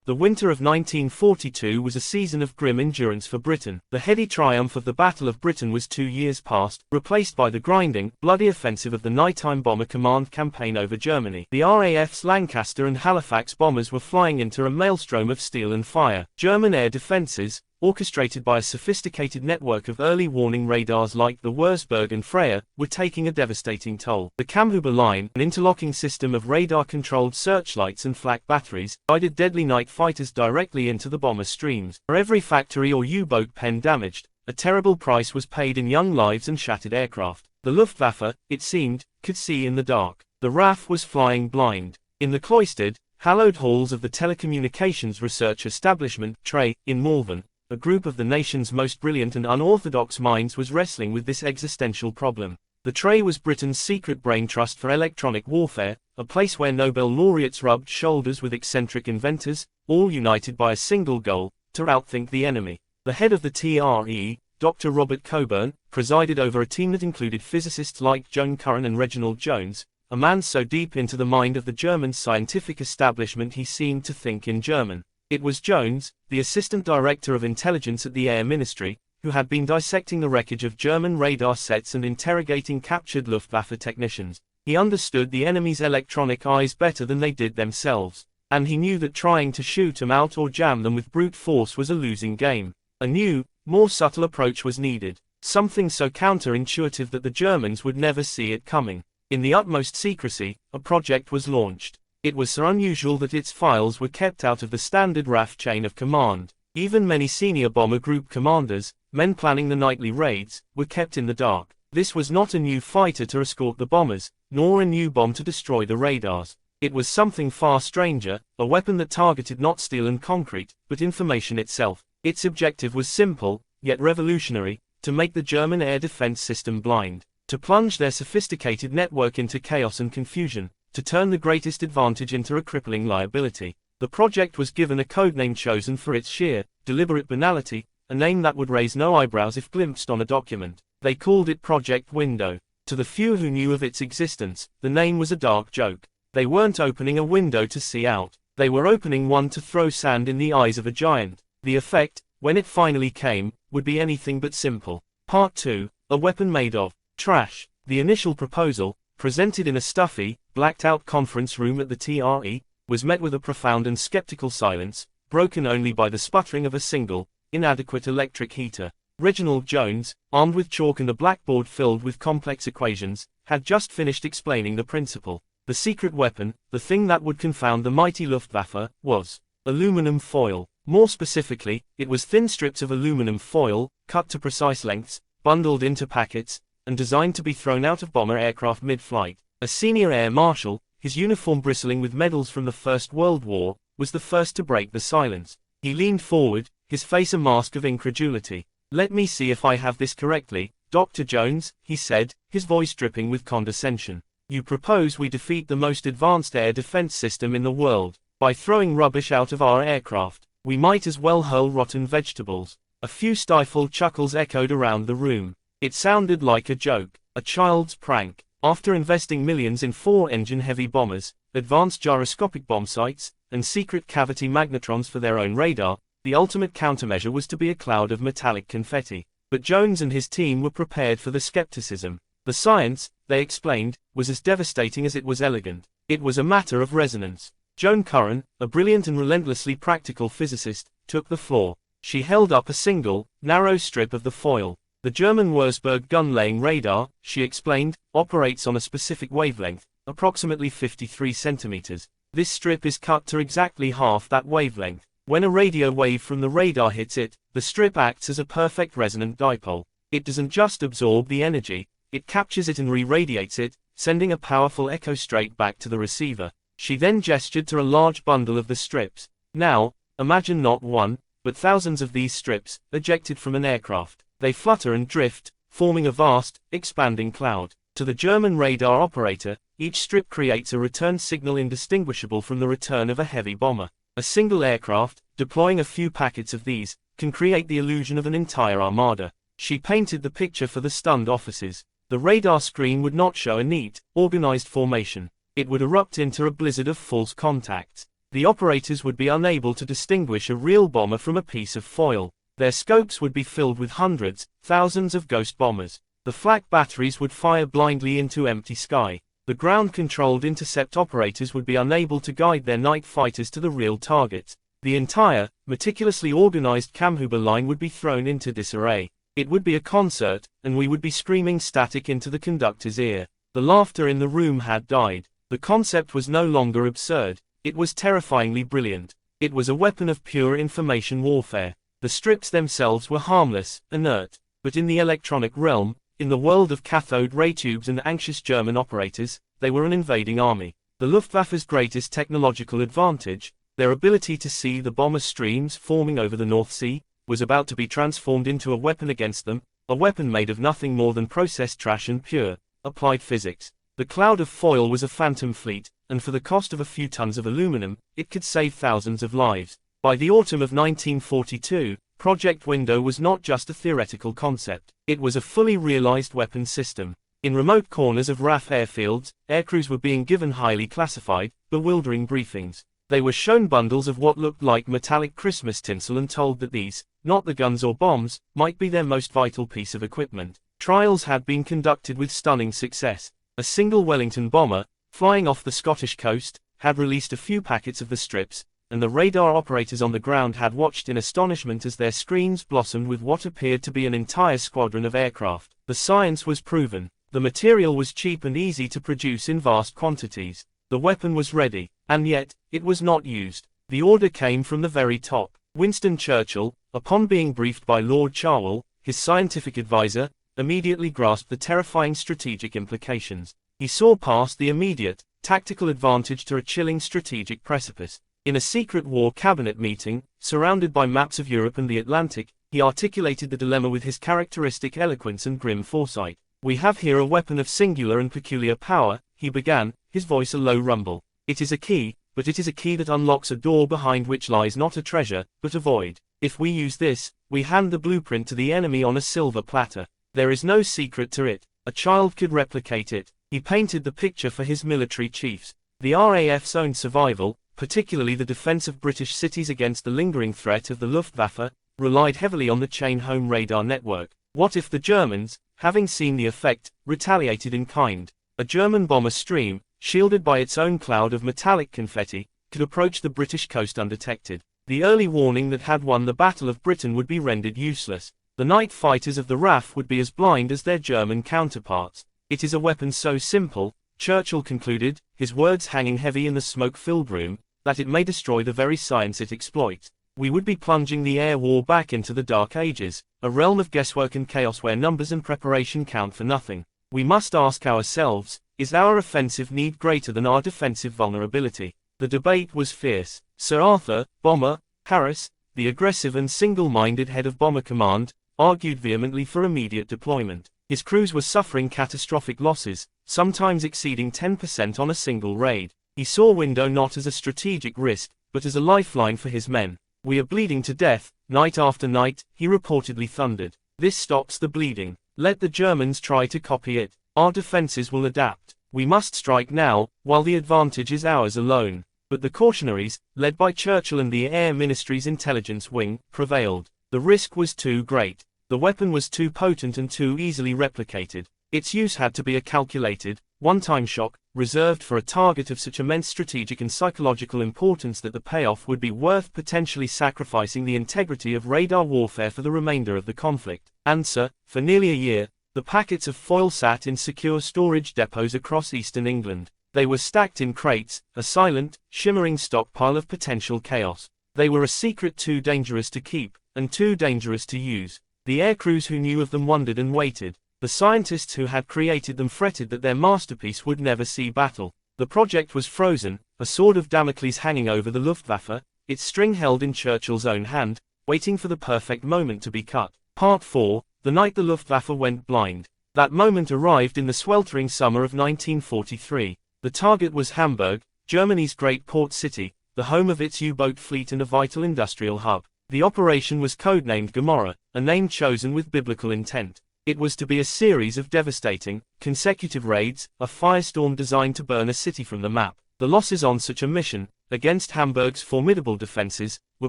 The winter of 1942 was a season of grim endurance for Britain. The heady triumph of the Battle of Britain was 2 years past, replaced by the grinding, bloody offensive of the Nighttime Bomber Command campaign over Germany. The RAF's Lancaster and Halifax bombers were flying into a maelstrom of steel and fire. German air defenses, orchestrated by a sophisticated network of early warning radars like the Wurzburg and Freya, were taking a devastating toll. The Kammhuber line, an interlocking system of radar-controlled searchlights and flak batteries, guided deadly night fighters directly into the bomber streams. For every factory or U-boat pen damaged, a terrible price was paid in young lives and shattered aircraft. The Luftwaffe, it seemed, could see in the dark. The RAF was flying blind. In the cloistered, hallowed halls of the Telecommunications Research Establishment, TRE, in Malvern, a group of the nation's most brilliant and unorthodox minds was wrestling with this existential problem. The TRE was Britain's secret brain trust for electronic warfare, a place where Nobel laureates rubbed shoulders with eccentric inventors, all united by a single goal, to outthink the enemy. The head of the TRE, Dr. Robert Coburn, presided over a team that included physicists like Joan Curran and Reginald Jones, a man so deep into the mind of the German scientific establishment he seemed to think in German. It was Jones, the Assistant Director of Intelligence at the Air Ministry, who had been dissecting the wreckage of German radar sets and interrogating captured Luftwaffe technicians. He understood the enemy's electronic eyes better than they did themselves, and he knew that trying to shoot them out or jam them with brute force was a losing game. A new, more subtle approach was needed, something so counterintuitive that the Germans would never see it coming. In the utmost secrecy, a project was launched. It was so unusual that its files were kept out of the standard RAF chain of command. Even many senior bomber group commanders, men planning the nightly raids, were kept in the dark. This was not a new fighter to escort the bombers, nor a new bomb to destroy the radars. It was something far stranger, a weapon that targeted not steel and concrete, but information itself. Its objective was simple, yet revolutionary: to make the German air defense system blind, to plunge their sophisticated network into chaos and confusion, to turn the greatest advantage into a crippling liability. The project was given a codename chosen for its sheer, deliberate banality, a name that would raise no eyebrows if glimpsed on a document. They called it Project Window. To the few who knew of its existence, the name was a dark joke. They weren't opening a window to see out. They were opening one to throw sand in the eyes of a giant. The effect, when it finally came, would be anything but simple. Part 2, a weapon made of trash. The initial proposal, presented in a stuffy, blacked-out conference room at the TRE, was met with a profound and skeptical silence, broken only by the sputtering of a single, inadequate electric heater. Reginald Jones, armed with chalk and a blackboard filled with complex equations, had just finished explaining the principle. The secret weapon, the thing that would confound the mighty Luftwaffe, was aluminum foil. More specifically, it was thin strips of aluminum foil, cut to precise lengths, bundled into packets, and designed to be thrown out of bomber aircraft mid-flight. A senior air marshal, his uniform bristling with medals from the First World War, was the first to break the silence. He leaned forward, his face a mask of incredulity. "Let me see if I have this correctly, Dr. Jones," he said, his voice dripping with condescension. "You propose we defeat the most advanced air defense system in the world by throwing rubbish out of our aircraft. We might as well hurl rotten vegetables." A few stifled chuckles echoed around the room. It sounded like a joke, a child's prank. After investing millions in 4-engine heavy bombers, advanced gyroscopic bomb sights, and secret cavity magnetrons for their own radar, the ultimate countermeasure was to be a cloud of metallic confetti. But Jones and his team were prepared for the skepticism. The science, they explained, was as devastating as it was elegant. It was a matter of resonance. Joan Curran, a brilliant and relentlessly practical physicist, took the floor. She held up a single, narrow strip of the foil. "The German Wurzburg gun-laying radar," she explained, "operates on a specific wavelength, approximately 53 centimeters. This strip is cut to exactly half that wavelength. When a radio wave from the radar hits it, the strip acts as a perfect resonant dipole. It doesn't just absorb the energy, it captures it and re-radiates it, sending a powerful echo straight back to the receiver." She then gestured to a large bundle of the strips. "Now, imagine not one, but thousands of these strips, ejected from an aircraft. They flutter and drift, forming a vast, expanding cloud. To the German radar operator, each strip creates a return signal indistinguishable from the return of a heavy bomber. A single aircraft, deploying a few packets of these, can create the illusion of an entire armada." She painted the picture for the stunned officers. The radar screen would not show a neat, organized formation. It would erupt into a blizzard of false contacts. The operators would be unable to distinguish a real bomber from a piece of foil. Their scopes would be filled with hundreds, thousands of ghost bombers. The flak batteries would fire blindly into empty sky. The ground-controlled intercept operators would be unable to guide their night fighters to the real targets. The entire, meticulously organized Kamhuba line would be thrown into disarray. It would be a concert, and we would be screaming static into the conductor's ear. The laughter in the room had died. The concept was no longer absurd. It was terrifyingly brilliant. It was a weapon of pure information warfare. The strips themselves were harmless, inert. But in the electronic realm, in the world of cathode ray tubes and anxious German operators, they were an invading army. The Luftwaffe's greatest technological advantage, their ability to see the bomber streams forming over the North Sea, was about to be transformed into a weapon against them, a weapon made of nothing more than processed trash and pure, applied physics. The cloud of foil was a phantom fleet, and for the cost of a few tons of aluminum, it could save thousands of lives. By the autumn of 1942, Project Window was not just a theoretical concept. It was a fully realized weapons system. In remote corners of RAF airfields, aircrews were being given highly classified, bewildering briefings. They were shown bundles of what looked like metallic Christmas tinsel and told that these, not the guns or bombs, might be their most vital piece of equipment. Trials had been conducted with stunning success. A single Wellington bomber, flying off the Scottish coast, had released a few packets of the strips, and the radar operators on the ground had watched in astonishment as their screens blossomed with what appeared to be an entire squadron of aircraft. The science was proven. The material was cheap and easy to produce in vast quantities. The weapon was ready, and yet, it was not used. The order came from the very top. Winston Churchill, upon being briefed by Lord Cherwell, his scientific advisor, immediately grasped the terrifying strategic implications. He saw past the immediate, tactical advantage to a chilling strategic precipice. In a secret war cabinet meeting, surrounded by maps of Europe and the Atlantic, he articulated the dilemma with his characteristic eloquence and grim foresight. "We have here a weapon of singular and peculiar power," he began, his voice a low rumble. "It is a key, but it is a key that unlocks a door behind which lies not a treasure, but a void. If we use this, we hand the blueprint to the enemy on a silver platter. There is no secret to it. A child could replicate it." He painted the picture for his military chiefs. The RAF's own survival, particularly the defense of British cities against the lingering threat of the Luftwaffe, relied heavily on the chain-home radar network. What if the Germans, having seen the effect, retaliated in kind? A German bomber stream, shielded by its own cloud of metallic confetti, could approach the British coast undetected. The early warning that had won the Battle of Britain would be rendered useless. The night fighters of the RAF would be as blind as their German counterparts. "It is a weapon so simple," Churchill concluded, his words hanging heavy in the smoke-filled room, "that it may destroy the very science it exploits. We would be plunging the air war back into the Dark Ages, a realm of guesswork and chaos where numbers and preparation count for nothing. We must ask ourselves, is our offensive need greater than our defensive vulnerability?" The debate was fierce. Sir Arthur, Bomber, Harris, the aggressive and single-minded head of Bomber Command, argued vehemently for immediate deployment. His crews were suffering catastrophic losses, sometimes exceeding 10% on a single raid. He saw Window not as a strategic risk, but as a lifeline for his men. "We are bleeding to death, night after night," he reportedly thundered. "This stops the bleeding. Let the Germans try to copy it. Our defenses will adapt. We must strike now, while the advantage is ours alone." But the cautionaries, led by Churchill and the Air Ministry's intelligence wing, prevailed. The risk was too great. The weapon was too potent and too easily replicated. Its use had to be a calculated, one-time shock, reserved for a target of such immense strategic and psychological importance that the payoff would be worth potentially sacrificing the integrity of radar warfare for the remainder of the conflict. Answer: for nearly a year, the packets of foil sat in secure storage depots across eastern England. They were stacked in crates, a silent, shimmering stockpile of potential chaos. They were a secret too dangerous to keep, and too dangerous to use. The aircrews who knew of them wondered and waited. The scientists who had created them fretted that their masterpiece would never see battle. The project was frozen, a sword of Damocles hanging over the Luftwaffe, its string held in Churchill's own hand, waiting for the perfect moment to be cut. Part 4, the night the Luftwaffe went blind. That moment arrived in the sweltering summer of 1943. The target was Hamburg, Germany's great port city, the home of its U-boat fleet and a vital industrial hub. The operation was codenamed Gomorrah, a name chosen with biblical intent. It was to be a series of devastating, consecutive raids, a firestorm designed to burn a city from the map. The losses on such a mission, against Hamburg's formidable defenses, were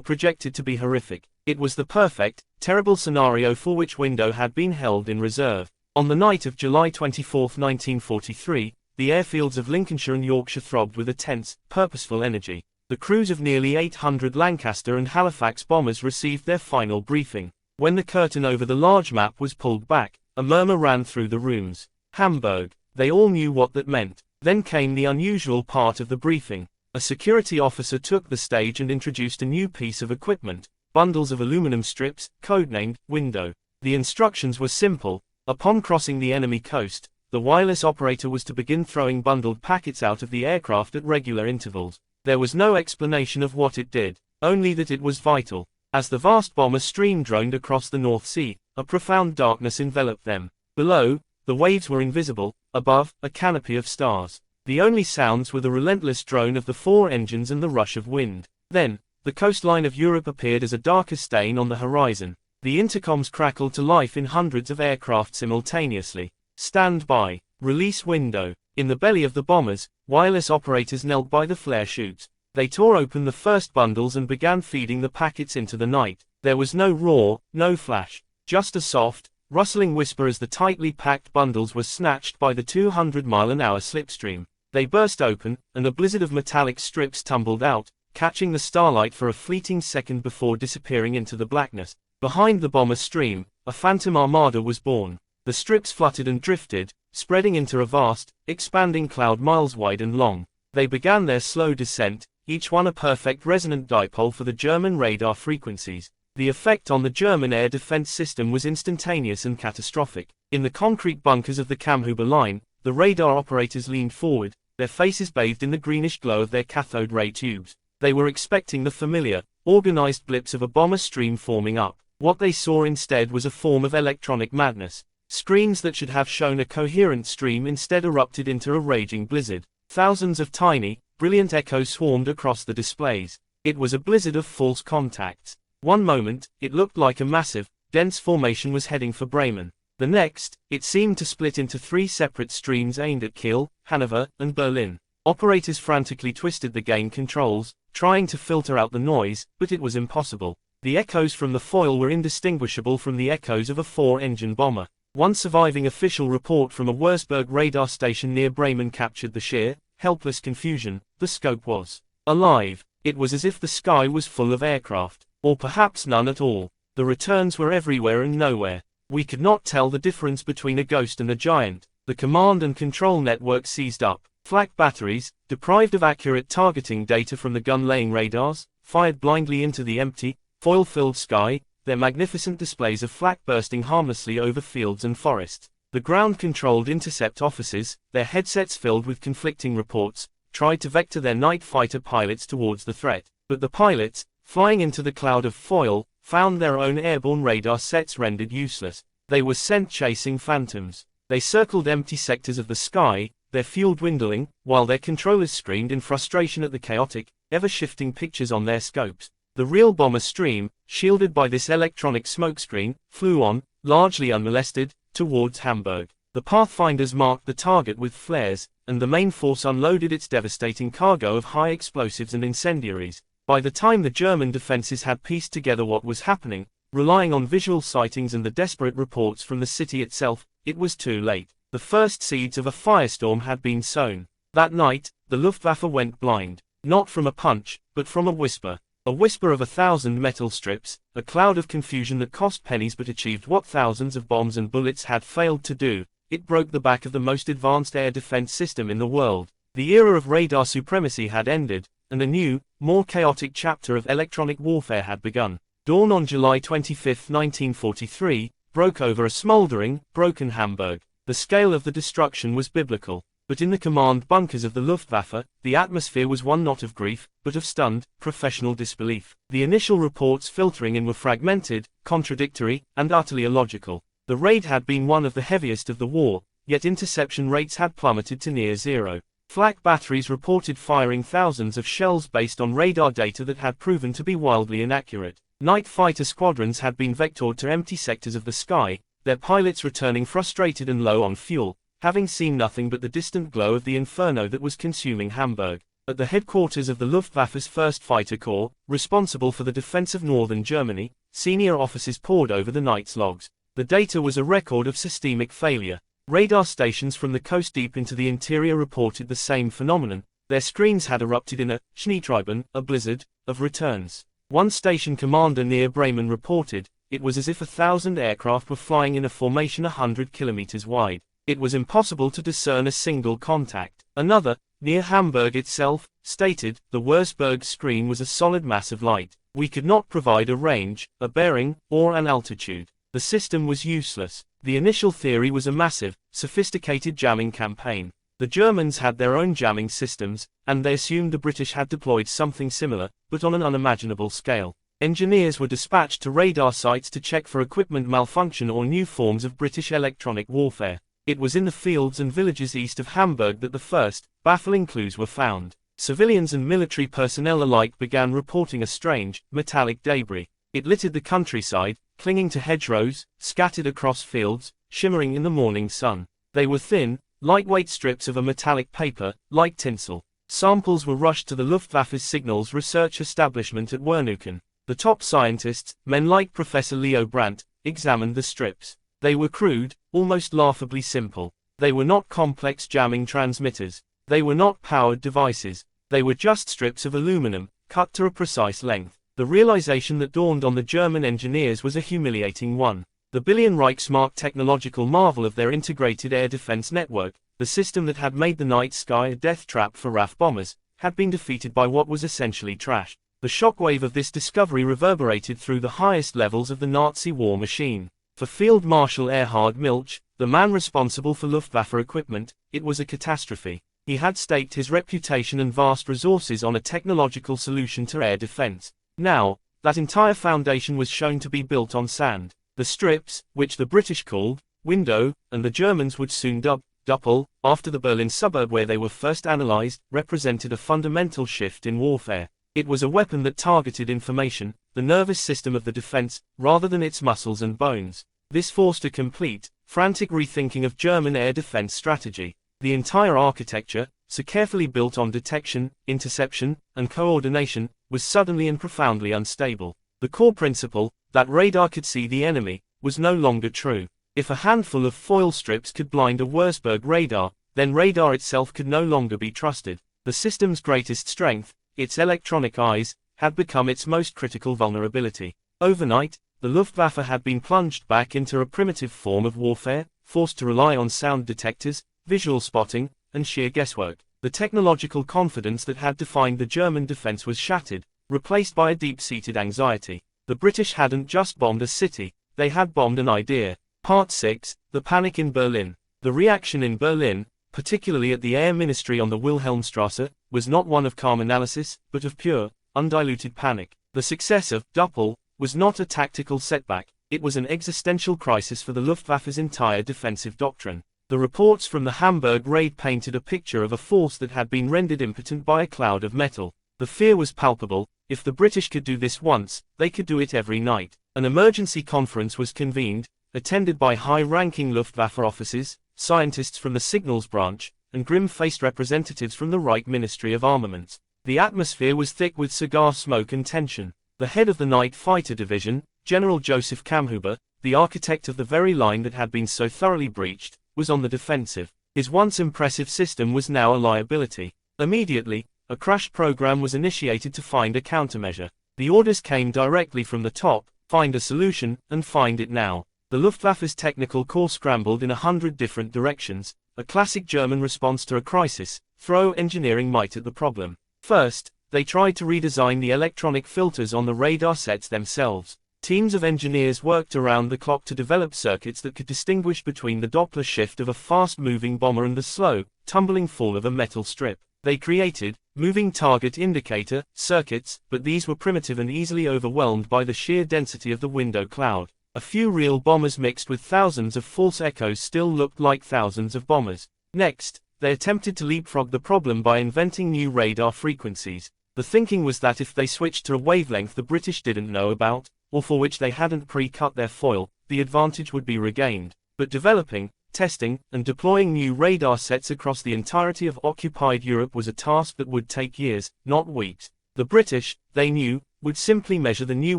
projected to be horrific. It was the perfect, terrible scenario for which Window had been held in reserve. On the night of July 24, 1943, the airfields of Lincolnshire and Yorkshire throbbed with a tense, purposeful energy. The crews of nearly 800 Lancaster and Halifax bombers received their final briefing. When the curtain over the large map was pulled back, a murmur ran through the rooms. Hamburg. They all knew what that meant. Then came the unusual part of the briefing. A security officer took the stage and introduced a new piece of equipment, bundles of aluminum strips, codenamed Window. The instructions were simple. Upon crossing the enemy coast, the wireless operator was to begin throwing bundled packets out of the aircraft at regular intervals. There was no explanation of what it did, only that it was vital. As the vast bomber stream droned across the North Sea, a profound darkness enveloped them. Below, the waves were invisible; above, a canopy of stars. The only sounds were the relentless drone of the four engines and the rush of wind. Then, the coastline of Europe appeared as a darker stain on the horizon. The intercoms crackled to life in hundreds of aircraft simultaneously. Stand by. Release Window. In the belly of the bombers, wireless operators knelt by the flare chutes. They tore open the first bundles and began feeding the packets into the night. There was no roar, no flash, just a soft, rustling whisper as the tightly packed bundles were snatched by the 200-mile-an-hour slipstream. They burst open, and a blizzard of metallic strips tumbled out, catching the starlight for a fleeting second before disappearing into the blackness. Behind the bomber stream, a phantom armada was born. The strips fluttered and drifted, spreading into a vast, expanding cloud miles wide and long. They began their slow descent, each one a perfect resonant dipole for the German radar frequencies. The effect on the German air defense system was instantaneous and catastrophic. In the concrete bunkers of the Kammhuber line, the radar operators leaned forward, their faces bathed in the greenish glow of their cathode ray tubes. They were expecting the familiar, organized blips of a bomber stream forming up. What they saw instead was a form of electronic madness. Screens that should have shown a coherent stream instead erupted into a raging blizzard. Thousands of tiny, brilliant echoes swarmed across the displays. It was a blizzard of false contacts. One moment, it looked like a massive, dense formation was heading for Bremen. The next, it seemed to split into three separate streams aimed at Kiel, Hanover, and Berlin. Operators frantically twisted the gain controls, trying to filter out the noise, but it was impossible. The echoes from the foil were indistinguishable from the echoes of a four-engine bomber. One surviving official report from a Wurzburg radar station near Bremen captured the sheer, helpless confusion. The scope was alive. It was as if the sky was full of aircraft, or perhaps none at all. The returns were everywhere and nowhere. We could not tell the difference between a ghost and a giant. The command and control network seized up. Flak batteries, deprived of accurate targeting data from the gun-laying radars, fired blindly into the empty, foil-filled sky, their magnificent displays of flak bursting harmlessly over fields and forests. The ground-controlled intercept officers, their headsets filled with conflicting reports, tried to vector their night fighter pilots towards the threat. But the pilots, flying into the cloud of foil, found their own airborne radar sets rendered useless. They were sent chasing phantoms. They circled empty sectors of the sky, their fuel dwindling, while their controllers screamed in frustration at the chaotic, ever-shifting pictures on their scopes. The real bomber stream, shielded by this electronic smokescreen, flew on, largely unmolested, towards Hamburg. The pathfinders marked the target with flares, and the main force unloaded its devastating cargo of high explosives and incendiaries. By the time the German defenses had pieced together what was happening, relying on visual sightings and the desperate reports from the city itself, it was too late. The first seeds of a firestorm had been sown. That night, the Luftwaffe went blind. Not from a punch, but from a whisper. A whisper of 1,000 metal strips, a cloud of confusion that cost pennies but achieved what thousands of bombs and bullets had failed to do. It broke the back of the most advanced air defense system in the world. The era of radar supremacy had ended, and a new, more chaotic chapter of electronic warfare had begun. Dawn on July 25, 1943, broke over a smoldering, broken Hamburg. The scale of the destruction was biblical. But in the command bunkers of the Luftwaffe, the atmosphere was one not of grief, but of stunned, professional disbelief. The initial reports filtering in were fragmented, contradictory, and utterly illogical. The raid had been one of the heaviest of the war, yet interception rates had plummeted to near zero. Flak batteries reported firing thousands of shells based on radar data that had proven to be wildly inaccurate. Night fighter squadrons had been vectored to empty sectors of the sky, their pilots returning frustrated and low on fuel, having seen nothing but the distant glow of the inferno that was consuming Hamburg. At the headquarters of the Luftwaffe's 1st Fighter Corps, responsible for the defense of northern Germany, senior officers pored over the night's logs. The data was a record of systemic failure. Radar stations from the coast deep into the interior reported the same phenomenon. Their screens had erupted in a Schneetreiben, a blizzard, of returns. One station commander near Bremen reported, it was as if 1,000 aircraft were flying in a formation 100 kilometers wide. It was impossible to discern a single contact. Another, near Hamburg itself, stated, the Wurzburg screen was a solid mass of light. We could not provide a range, a bearing, or an altitude. The system was useless. The initial theory was a massive, sophisticated jamming campaign. The Germans had their own jamming systems, and they assumed the British had deployed something similar, but on an unimaginable scale. Engineers were dispatched to radar sites to check for equipment malfunction or new forms of British electronic warfare. It was in the fields and villages east of Hamburg that the first, baffling clues were found. Civilians and military personnel alike began reporting a strange, metallic debris. It littered the countryside, clinging to hedgerows, scattered across fields, shimmering in the morning sun. They were thin, lightweight strips of a metallic paper, like tinsel. Samples were rushed to the Luftwaffe's signals research establishment at Werneuchen. The top scientists, men like Professor Leo Brandt, examined the strips. They were crude, almost laughably simple. They were not complex jamming transmitters. They were not powered devices. They were just strips of aluminum, cut to a precise length. The realization that dawned on the German engineers was a humiliating one. The billion Reichsmark technological marvel of their integrated air defense network, the system that had made the night sky a death trap for RAF bombers, had been defeated by what was essentially trash. The shockwave of this discovery reverberated through the highest levels of the Nazi war machine. For Field Marshal Erhard Milch, the man responsible for Luftwaffe equipment, it was a catastrophe. He had staked his reputation and vast resources on a technological solution to air defense. Now, that entire foundation was shown to be built on sand. The strips, which the British called window, and the Germans would soon dub Doppel, after the Berlin suburb where they were first analyzed, represented a fundamental shift in warfare. It was a weapon that targeted information, the nervous system of the defense, rather than its muscles and bones. This forced a complete, frantic rethinking of German air defense strategy. The entire architecture, so carefully built on detection, interception, and coordination, was suddenly and profoundly unstable. The core principle, that radar could see the enemy, was no longer true. If a handful of foil strips could blind a Wurzburg radar, then radar itself could no longer be trusted. The system's greatest strength, its electronic eyes, had become its most critical vulnerability. Overnight, the Luftwaffe had been plunged back into a primitive form of warfare, forced to rely on sound detectors, visual spotting, and sheer guesswork. The technological confidence that had defined the German defense was shattered, replaced by a deep-seated anxiety. The British hadn't just bombed a city, they had bombed an idea. Part 6, The Panic in Berlin. The reaction in Berlin, particularly at the Air Ministry on the Wilhelmstrasse, was not one of calm analysis, but of pure, undiluted panic. The success of Doppel was not a tactical setback, it was an existential crisis for the Luftwaffe's entire defensive doctrine. The reports from the Hamburg raid painted a picture of a force that had been rendered impotent by a cloud of metal. The fear was palpable. If the British could do this once, they could do it every night. An emergency conference was convened, attended by high-ranking Luftwaffe officers, scientists from the signals branch, and grim-faced representatives from the Reich Ministry of Armaments. The atmosphere was thick with cigar smoke and tension. The head of the Night Fighter Division, General Joseph Kammhuber, the architect of the very line that had been so thoroughly breached, was on the defensive. His once impressive system was now a liability. Immediately, a crash program was initiated to find a countermeasure. The orders came directly from the top: find a solution, and find it now. The Luftwaffe's technical corps scrambled in 100 different directions, a classic German response to a crisis: throw engineering might at the problem. First, they tried to redesign the electronic filters on the radar sets themselves. Teams of engineers worked around the clock to develop circuits that could distinguish between the Doppler shift of a fast-moving bomber and the slow, tumbling fall of a metal strip. They created moving target indicator circuits, but these were primitive and easily overwhelmed by the sheer density of the window cloud. A few real bombers mixed with thousands of false echoes still looked like thousands of bombers. Next, they attempted to leapfrog the problem by inventing new radar frequencies. The thinking was that if they switched to a wavelength the British didn't know about, or for which they hadn't pre-cut their foil, the advantage would be regained. But developing, testing, and deploying new radar sets across the entirety of occupied Europe was a task that would take years, not weeks. The British, they knew, would simply measure the new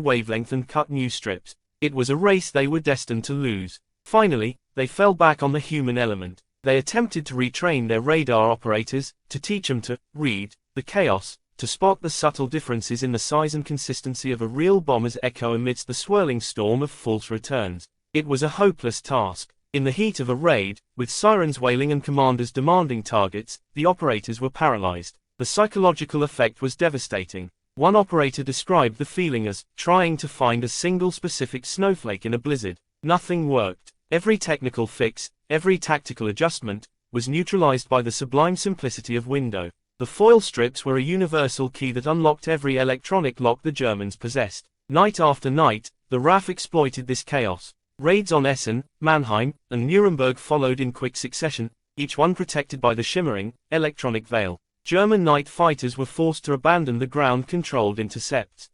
wavelength and cut new strips. It was a race they were destined to lose. Finally, they fell back on the human element. They attempted to retrain their radar operators, to teach them to read the chaos, to spot the subtle differences in the size and consistency of a real bomber's echo amidst the swirling storm of false returns. It was a hopeless task. In the heat of a raid, with sirens wailing and commanders demanding targets, the operators were paralyzed. The psychological effect was devastating. One operator described the feeling as trying to find a single specific snowflake in a blizzard. Nothing worked. Every technical fix, every tactical adjustment, was neutralized by the sublime simplicity of window. The foil strips were a universal key that unlocked every electronic lock the Germans possessed. Night after night, the RAF exploited this chaos. Raids on Essen, Mannheim, and Nuremberg followed in quick succession, each one protected by the shimmering, electronic veil. German night fighters were forced to abandon the ground-controlled intercepts.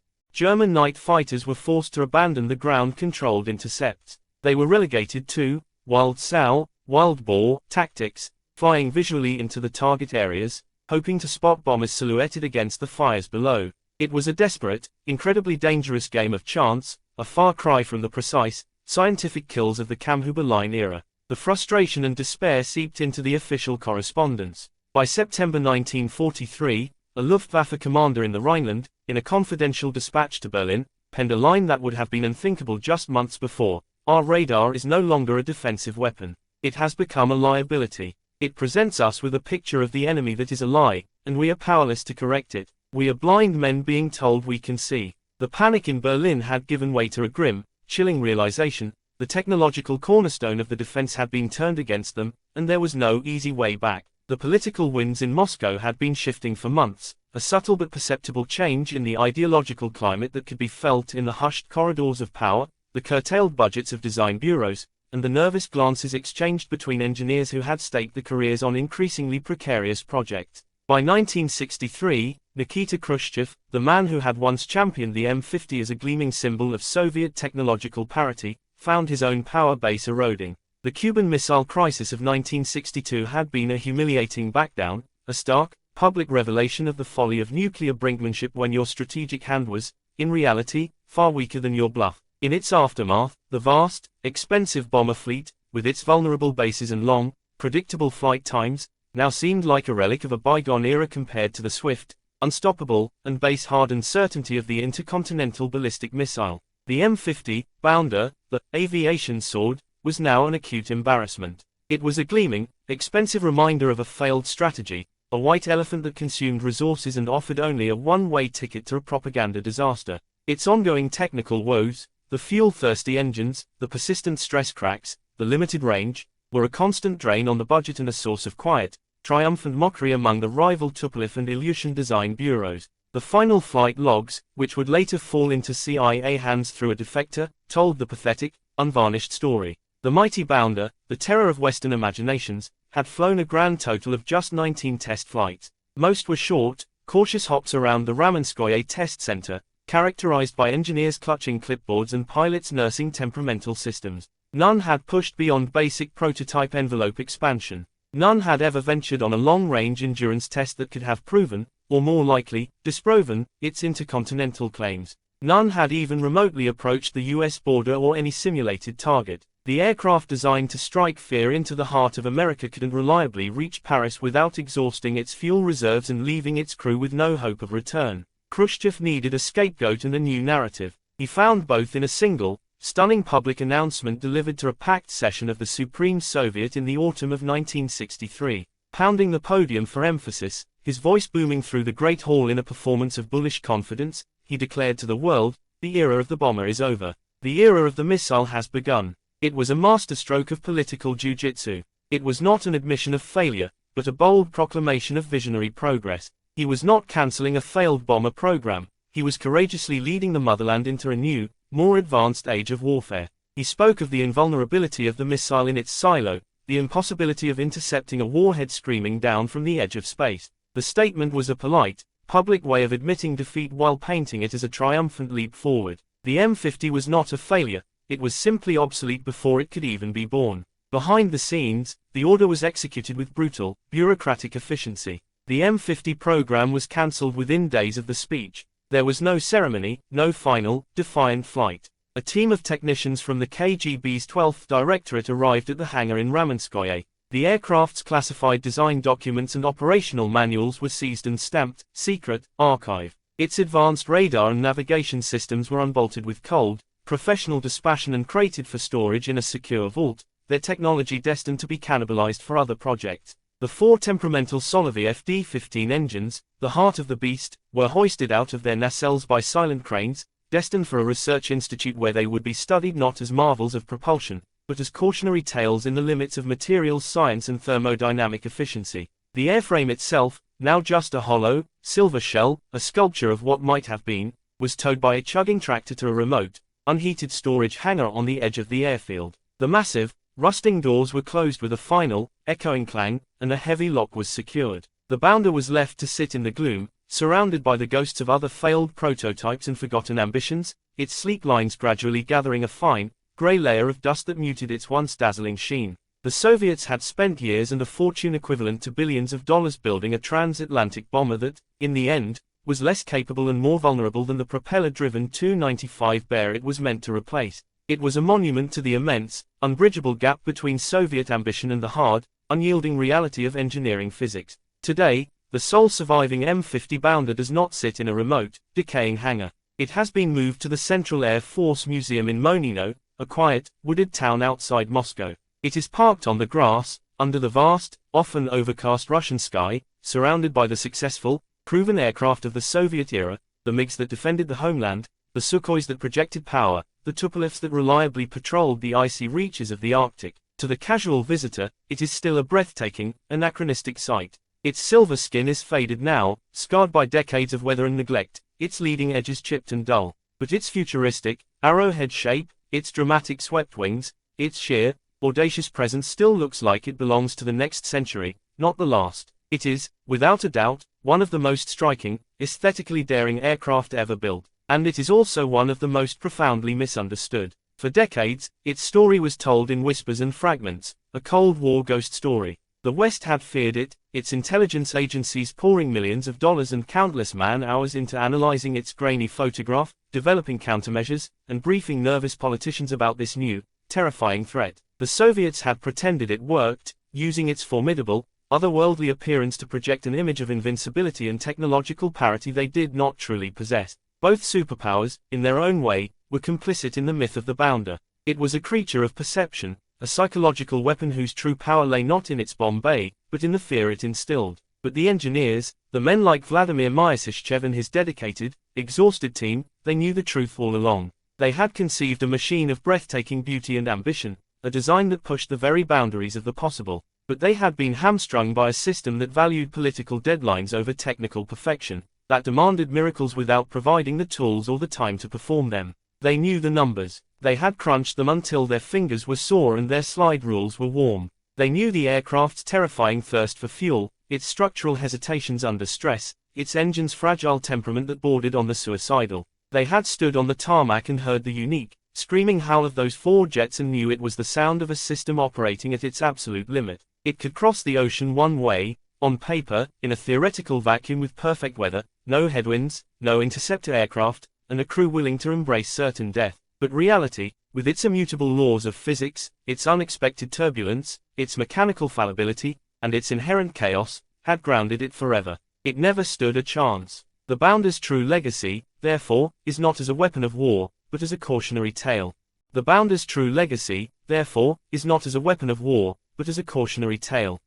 They were relegated to wild sow, wild boar tactics, flying visually into the target areas, hoping to spot bombers silhouetted against the fires below. It was a desperate, incredibly dangerous game of chance, a far cry from the precise, scientific kills of the Kammhuber Line era. The frustration and despair seeped into the official correspondence. By September 1943, a Luftwaffe commander in the Rhineland, in a confidential dispatch to Berlin, penned a line that would have been unthinkable just months before. Our radar is no longer a defensive weapon. It has become a liability. It presents us with a picture of the enemy that is a lie, and we are powerless to correct it. We are blind men being told we can see. The panic in Berlin had given way to a grim, chilling realization. The technological cornerstone of the defense had been turned against them, and there was no easy way back. The political winds in Moscow had been shifting for months, a subtle but perceptible change in the ideological climate that could be felt in the hushed corridors of power, the curtailed budgets of design bureaus, and the nervous glances exchanged between engineers who had staked their careers on increasingly precarious projects. By 1963, Nikita Khrushchev, the man who had once championed the M50 as a gleaming symbol of Soviet technological parity, found his own power base eroding. The Cuban Missile Crisis of 1962 had been a humiliating backdown, a stark, public revelation of the folly of nuclear brinkmanship when your strategic hand was, in reality, far weaker than your bluff. In its aftermath, the vast, expensive bomber fleet, with its vulnerable bases and long, predictable flight times, now seemed like a relic of a bygone era compared to the swift, unstoppable, and base-hardened certainty of the intercontinental ballistic missile. The M50, Bounder, the aviation sword, was now an acute embarrassment. It was a gleaming, expensive reminder of a failed strategy, a white elephant that consumed resources and offered only a one-way ticket to a propaganda disaster. Its ongoing technical woes, the fuel-thirsty engines, the persistent stress cracks, the limited range, were a constant drain on the budget and a source of quiet, triumphant mockery among the rival Tupolev and Ilyushin design bureaus. The final flight logs, which would later fall into CIA hands through a defector, told the pathetic, unvarnished story. The mighty Bounder, the terror of Western imaginations, had flown a grand total of just 19 test flights. Most were short, cautious hops around the Ramenskoye test center, characterized by engineers clutching clipboards and pilots nursing temperamental systems. None had pushed beyond basic prototype envelope expansion. None had ever ventured on a long-range endurance test that could have proven, or more likely, disproven, its intercontinental claims. None had even remotely approached the US border or any simulated target. The aircraft designed to strike fear into the heart of America couldn't reliably reach Paris without exhausting its fuel reserves and leaving its crew with no hope of return. Khrushchev needed a scapegoat and a new narrative. He found both in a single, stunning public announcement delivered to a packed session of the Supreme Soviet in the autumn of 1963. Pounding the podium for emphasis, his voice booming through the Great Hall in a performance of bullish confidence, he declared to the world, "The era of the bomber is over. The era of the missile has begun." It was a masterstroke of political jiu-jitsu. It was not an admission of failure, but a bold proclamation of visionary progress. He was not cancelling a failed bomber program. He was courageously leading the motherland into a new, more advanced age of warfare. He spoke of the invulnerability of the missile in its silo, the impossibility of intercepting a warhead screaming down from the edge of space. The statement was a polite, public way of admitting defeat while painting it as a triumphant leap forward. The M50 was not a failure. It was simply obsolete before it could even be born. Behind the scenes, the order was executed with brutal, bureaucratic efficiency. The M50 program was cancelled within days of the speech. There was no ceremony, no final, defiant flight. A team of technicians from the KGB's 12th Directorate arrived at the hangar in Ramenskoye. The aircraft's classified design documents and operational manuals were seized and stamped, "Secret, Archive." Its advanced radar and navigation systems were unbolted with cold, professional dispatch and crated for storage in a secure vault, their technology destined to be cannibalized for other projects. The four temperamental Soloviev D-15 engines, the heart of the beast, were hoisted out of their nacelles by silent cranes, destined for a research institute where they would be studied not as marvels of propulsion, but as cautionary tales in the limits of materials science and thermodynamic efficiency. The airframe itself, now just a hollow, silver shell, a sculpture of what might have been, was towed by a chugging tractor to a remote, unheated storage hangar on the edge of the airfield. The massive, rusting doors were closed with a final, echoing clang, and a heavy lock was secured. The bounder was left to sit in the gloom, surrounded by the ghosts of other failed prototypes and forgotten ambitions, its sleek lines gradually gathering a fine, grey layer of dust that muted its once dazzling sheen. The Soviets had spent years and a fortune equivalent to billions of dollars building a transatlantic bomber that, in the end, was less capable and more vulnerable than the propeller-driven Tu-95 Bear it was meant to replace. It was a monument to the immense, unbridgeable gap between Soviet ambition and the hard, unyielding reality of engineering physics. Today, the sole surviving M50 Bounder does not sit in a remote, decaying hangar. It has been moved to the Central Air Force Museum in Monino, a quiet, wooded town outside Moscow. It is parked on the grass, under the vast, often overcast Russian sky, surrounded by the successful, proven aircraft of the Soviet era, the MiGs that defended the homeland, the Sukhois that projected power, the Tupolevs that reliably patrolled the icy reaches of the Arctic. To the casual visitor, it is still a breathtaking, anachronistic sight. Its silver skin is faded now, scarred by decades of weather and neglect, its leading edges chipped and dull. But its futuristic, arrowhead shape, its dramatic swept wings, its sheer, audacious presence still looks like it belongs to the next century, not the last. It is, without a doubt, one of the most striking, aesthetically daring aircraft ever built, and it is also one of the most profoundly misunderstood. For decades, its story was told in whispers and fragments, a Cold War ghost story. The West had feared it, its intelligence agencies pouring millions of dollars and countless man-hours into analyzing its grainy photograph, developing countermeasures, and briefing nervous politicians about this new, terrifying threat. The Soviets had pretended it worked, using its formidable, otherworldly appearance to project an image of invincibility and technological parity they did not truly possess. Both superpowers, in their own way, were complicit in the myth of the Bounder. It was a creature of perception, a psychological weapon whose true power lay not in its bomb bay, but in the fear it instilled. But the engineers, the men like Vladimir Myasishchev and his dedicated, exhausted team, they knew the truth all along. They had conceived a machine of breathtaking beauty and ambition, a design that pushed the very boundaries of the possible. But they had been hamstrung by a system that valued political deadlines over technical perfection, that demanded miracles without providing the tools or the time to perform them. They knew the numbers. They had crunched them until their fingers were sore and their slide rules were warm. They knew the aircraft's terrifying thirst for fuel, its structural hesitations under stress, its engine's fragile temperament that bordered on the suicidal. They had stood on the tarmac and heard the unique, screaming howl of those four jets and knew it was the sound of a system operating at its absolute limit. It could cross the ocean one way, on paper, in a theoretical vacuum with perfect weather, no headwinds, no interceptor aircraft, and a crew willing to embrace certain death. But reality, with its immutable laws of physics, its unexpected turbulence, its mechanical fallibility, and its inherent chaos, had grounded it forever. It never stood a chance. The Bounder's true legacy, therefore, is not as a weapon of war, but as a cautionary tale. The Bounder's true legacy, therefore, is not as a weapon of war, but as a cautionary tale.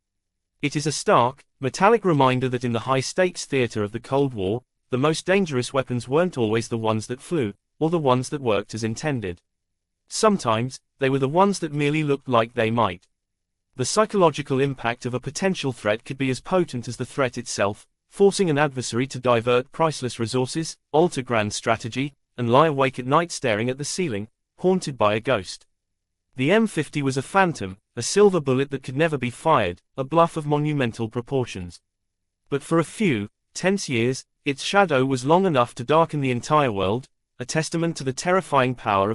It is a stark, metallic reminder that in the high-stakes theater of the Cold War, the most dangerous weapons weren't always the ones that flew, or the ones that worked as intended. Sometimes, they were the ones that merely looked like they might. The psychological impact of a potential threat could be as potent as the threat itself, forcing an adversary to divert priceless resources, alter grand strategy, and lie awake at night staring at the ceiling, haunted by a ghost. The M50 was a phantom, a silver bullet that could never be fired, a bluff of monumental proportions. But for a few, tense years, its shadow was long enough to darken the entire world, a testament to the terrifying power of an